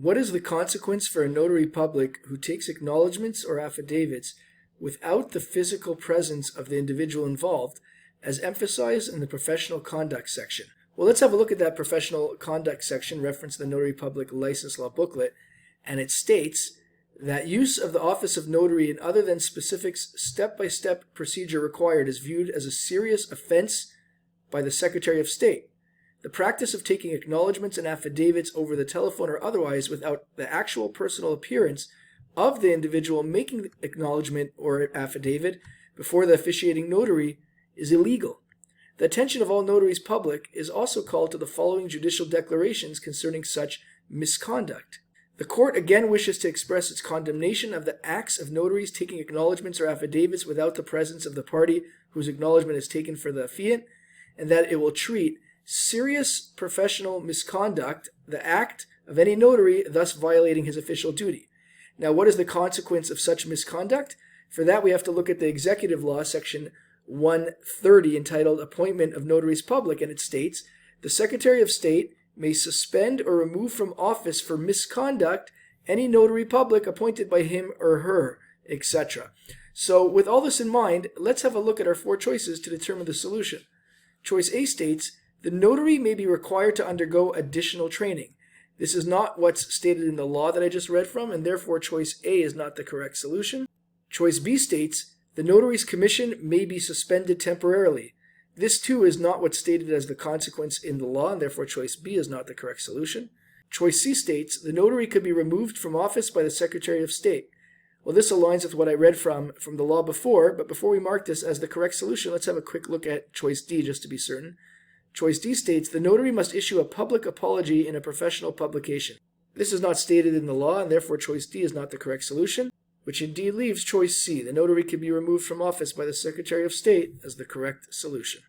What is the consequence for a notary public who takes acknowledgments or affidavits without the physical presence of the individual involved, as emphasized in the professional conduct section? Well, let's have a look at that professional conduct section referenced in the Notary Public License Law booklet, and it states that use of the office of notary in other than specific step-by-step procedure required is viewed as a serious offense by the Secretary of State. The practice of taking acknowledgments and affidavits over the telephone or otherwise without the actual personal appearance of the individual making the acknowledgement or affidavit before the officiating notary is illegal. The attention of all notaries public is also called to the following judicial declarations concerning such misconduct. The court again wishes to express its condemnation of the acts of notaries taking acknowledgments or affidavits without the presence of the party whose acknowledgment is taken for the affiant, and that it will treat serious professional misconduct the act of any notary, thus violating his official duty. Now, what is the consequence of such misconduct? For that, we have to look at the Executive Law, Section 130, entitled Appointment of Notaries Public, and it states, the Secretary of State may suspend or remove from office for misconduct any notary public appointed by him or her, etc. So, with all this in mind, let's have a look at our four choices to determine the solution. Choice A states, the notary may be required to undergo additional training. This is not what's stated in the law that I just read from, and therefore choice A is not the correct solution. Choice B states, the notary's commission may be suspended temporarily. This too is not what's stated as the consequence in the law, and therefore choice B is not the correct solution. Choice C states, the notary could be removed from office by the Secretary of State. Well, this aligns with what I read from the law before, but before we mark this as the correct solution, let's have a quick look at choice D just to be certain. Choice D states, the notary must issue a public apology in a professional publication. This is not stated in the law, and therefore choice D is not the correct solution, which indeed leaves choice C, the notary can be removed from office by the Secretary of State, as the correct solution.